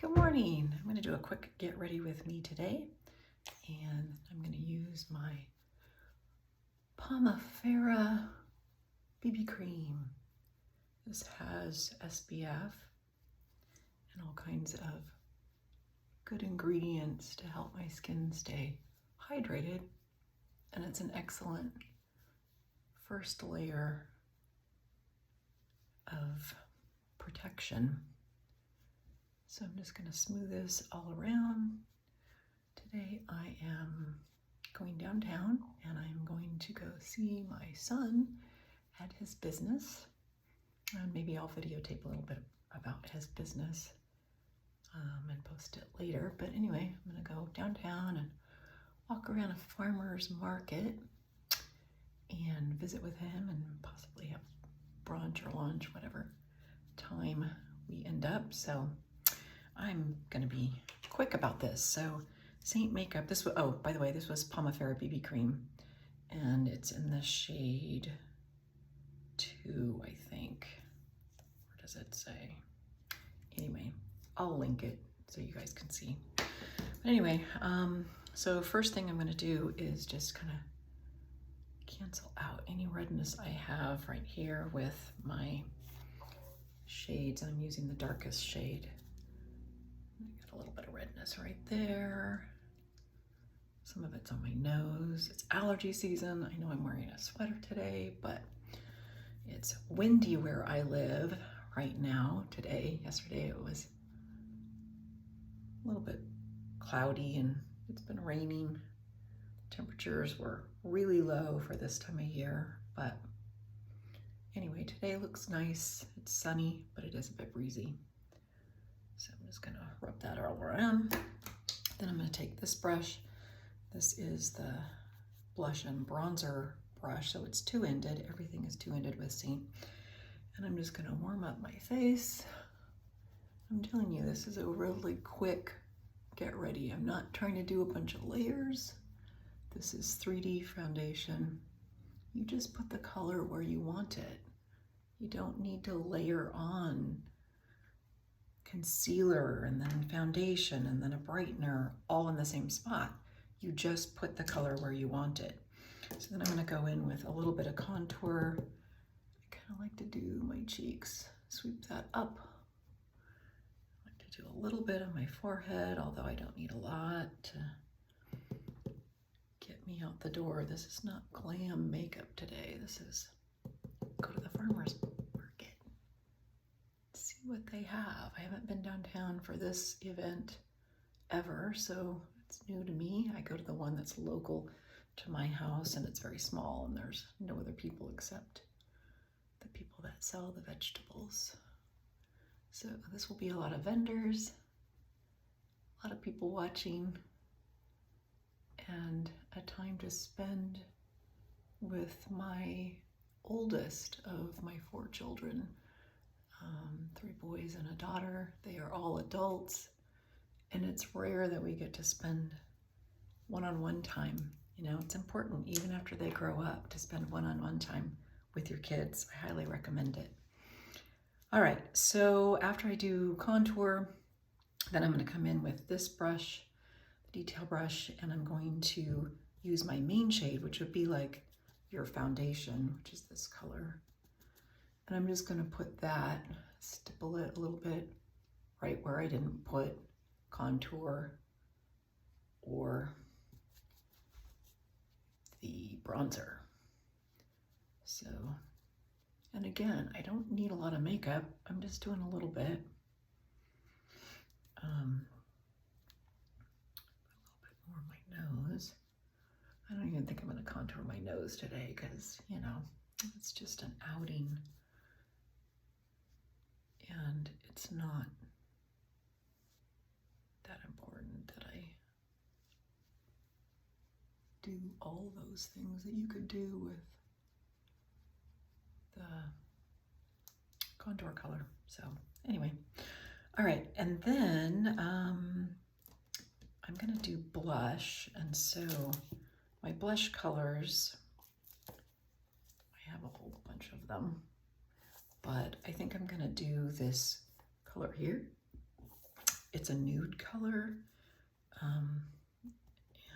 Good morning. I'm going to do a quick get ready with me today, and I'm going to use my Pomifera BB cream. This has SPF and all kinds of good ingredients to help my skin stay hydrated, and it's an excellent first layer of protection. So I'm just going to smooth this all around. Today I am going downtown and I'm going to go see my son at his business. And maybe I'll videotape a little bit about his business and post it later. But anyway, I'm going to go downtown and walk around a farmer's market and visit with him and possibly have brunch or lunch, whatever time we end up. So I'm going to be quick about this. So Seint makeup, this was, oh, by the way, this was Pomifera BB cream, and it's in the shade 2, I think. Where does it say? Anyway, I'll link it so you guys can see. But anyway, so first thing I'm going to do is just kind of cancel out any redness I have right here with my shades. I'm using the darkest shade. Got a little bit of redness right there. Some of it's on my nose. It's allergy season. I know I'm wearing a sweater today, but it's windy where I live right now today. Yesterday it was a little bit cloudy and it's been raining. Temperatures were really low for this time of year, but anyway, today looks nice. It's sunny, but it is a bit breezy. So I'm just gonna rub that all around. Then I'm gonna take this brush. This is the blush and bronzer brush, so it's two-ended. Everything is two-ended with Seint. And I'm just gonna warm up my face. I'm telling you, this is a really quick get ready. I'm not trying to do a bunch of layers. This is 3D foundation. You just put the color where you want it. You don't need to layer on concealer and then foundation and then a brightener all in the same spot. You just put the color where you want it. So then I'm going to go in with a little bit of contour. I kind of like to do my cheeks, sweep that up. I like to do a little bit on my forehead, although I don't need a lot to get me out the door. This is not glam makeup today. This is go to the farmer's market, see what they have. I haven't been downtown for this event ever, so it's new to me. I go to the one that's local to my house, and it's very small, and there's no other people except the people that sell the vegetables. So this will be a lot of vendors, a lot of people watching, and a time to spend with my oldest of my 4 children, 3 boys and a daughter. They are all adults, and it's rare that we get to spend one-on-one time. You know, it's important even after they grow up to spend one-on-one time with your kids. I highly recommend it. All right, so after I do contour, then I'm going to come in with this brush, the detail brush, and I'm going to use my main shade, which would be like your foundation, which is this color. And I'm just going to put that, stipple it a little bit right where I didn't put contour or the bronzer. So, and again, I don't need a lot of makeup. I'm just doing a little bit. A little bit more on my nose. I don't even think I'm going to contour my nose today because, you know, it's just an outing. And it's not that important that I do all those things that you could do with the contour color. So anyway, all right, and then I'm gonna do blush, and so my blush colors, I have a whole bunch of them, but I think I'm gonna do this color here. it's a nude color,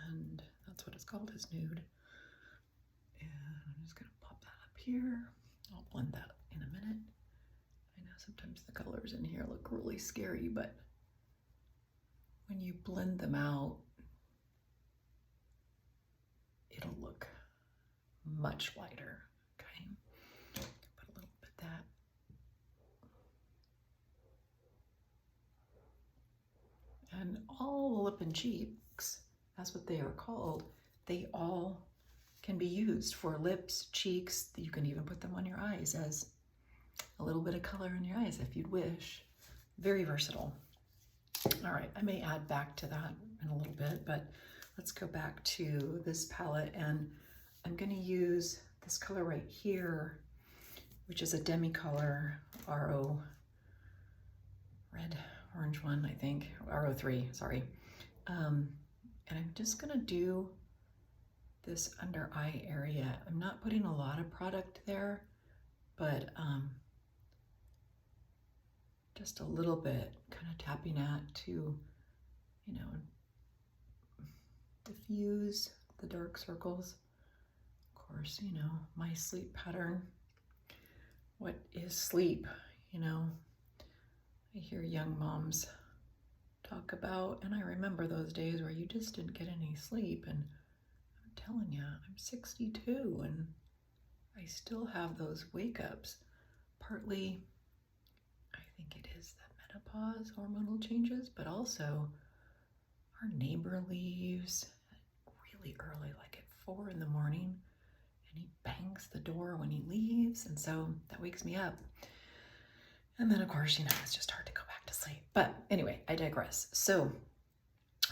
and that's what it's called, is nude. And I'm just gonna pop that up here. I'll blend that in a minute. I know sometimes the colors in here look really scary, but when you blend them out, it'll look much lighter. Okay, put a little bit of that. And all the lip and cheeks, that's what they are called, they all can be used for lips, cheeks. You can even put them on your eyes as a little bit of color in your eyes if you'd wish. Very versatile. All right, I may add back to that in a little bit, but let's go back to this palette, and I'm going to use this color right here, which is a demi color, RO, red, orange one, I think, RO3, sorry. And I'm just going to do this under eye area. I'm not putting a lot of product there, but just a little bit, kind of tapping at to, you know, diffuse the dark circles. Of course, you know, my sleep pattern. What is sleep? You know, I hear young moms talk about, and I remember those days where you just didn't get any sleep, and I'm telling you, I'm 62 and I still have those wake-ups. Partly, I think it is the menopause, hormonal changes, but also our neighbor leaves really early, like at 4 in the morning, and he bangs the door when he leaves, and so that wakes me up. And then, of course, you know, it's just hard to go back to sleep. But anyway, I digress. So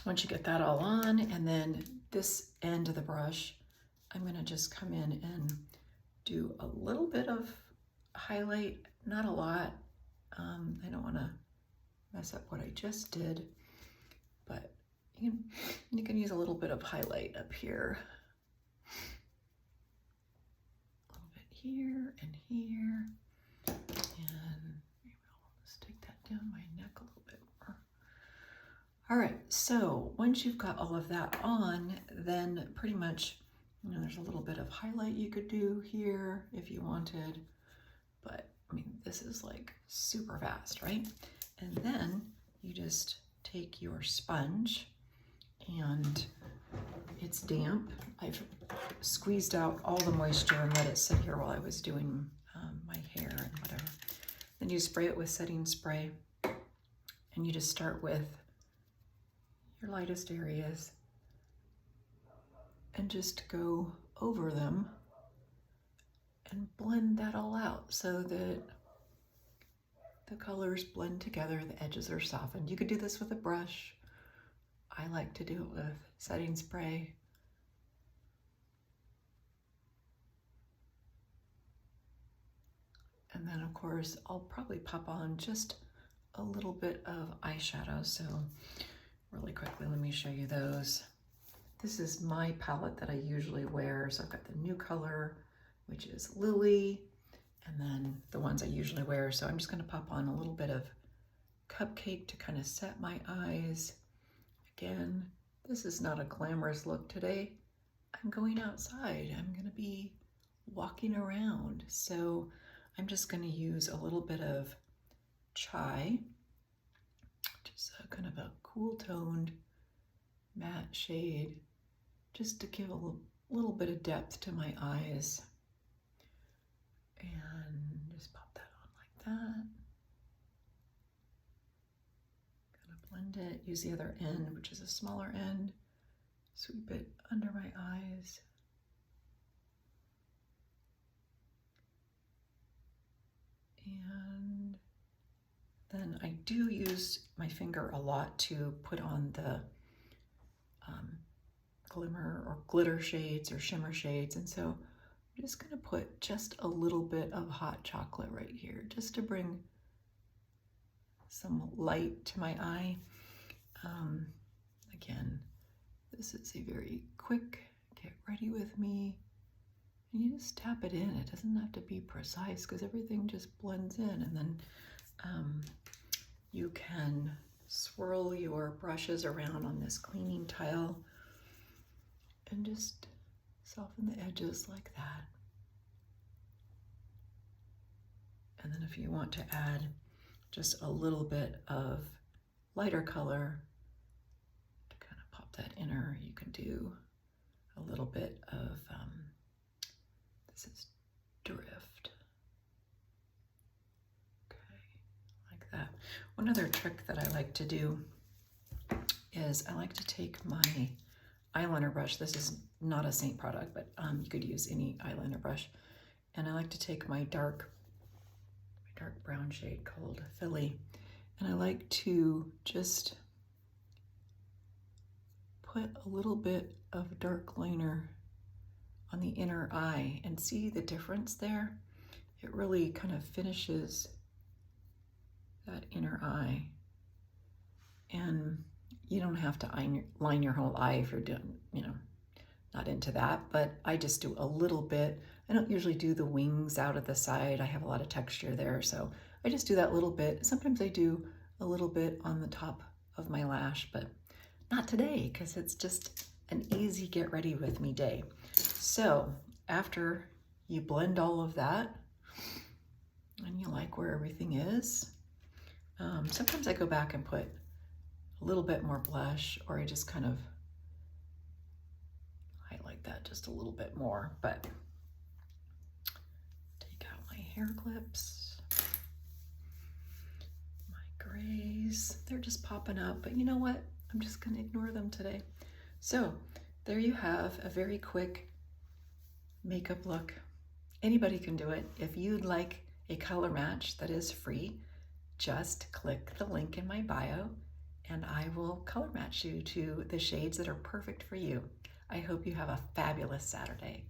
once you get that all on, and then this end of the brush, I'm going to just come in and do a little bit of highlight, not a lot. I don't want to mess up what I just did, but you can use a little bit of highlight up here. A little bit here and here. And maybe I'll just take that down my neck a little bit more. All right, so once you've got all of that on, then pretty much, you know, there's a little bit of highlight you could do here if you wanted, but I mean, this is like super fast, right? And then you just take your sponge, and it's damp. I've squeezed out all the moisture and let it sit here while I was doing my hair and whatever. Then you spray it with setting spray, and you just start with your lightest areas and just go over them and blend that all out so that the colors blend together, the edges are softened. You could do this with a brush. I like to do it with setting spray. And then, of course, I'll probably pop on just a little bit of eyeshadow. So really quickly, let me show you those. This is my palette that I usually wear. So I've got the new color, which is Lily, and then the ones I usually wear. So I'm just going to pop on a little bit of Cupcake to kind of set my eyes. Again, this is not a glamorous look today. I'm going outside. I'm going to be walking around. So I'm just going to use a little bit of Chai, just a kind of a cool toned matte shade, just to give a little bit of depth to my eyes. And just pop that on like that. Kind of blend it, use the other end, which is a smaller end, sweep it under my eyes. And then I do use my finger a lot to put on the glimmer or glitter shades or shimmer shades. And so I'm just going to put just a little bit of hot chocolate right here, just to bring some light to my eye. Again, this is a very quick get ready with me. And you just tap it in. It doesn't have to be precise because everything just blends in. And then you can swirl your brushes around on this cleaning tile and just soften the edges like that. And then if you want to add just a little bit of lighter color to kind of pop that inner, you can do a little bit of, this is drift. Okay, like that. One other trick that I like to do is I like to take my eyeliner brush. This is not a Seint product, but you could use any eyeliner brush. And I like to take my dark brown shade called Philly, and I like to just put a little bit of dark liner on the inner eye and see the difference there. It really kind of finishes that inner eye. And you don't have to line your whole eye if you're doing, not into that, but I just do a little bit. I don't usually do the wings out at the side. I have a lot of texture there, so I just do that little bit. Sometimes I do a little bit on the top of my lash, but not today because it's just an easy get ready with me day. So after you blend all of that and you like where everything is, sometimes I go back and put a little bit more blush, or I just kind of highlight that just a little bit more, but take out my hair clips, my grays, they're just popping up, but you know what? I'm just gonna ignore them today. So there you have a very quick makeup look. Anybody can do it. If you'd like a color match that is free, just click the link in my bio and I will color match you to the shades that are perfect for you. I hope you have a fabulous Saturday.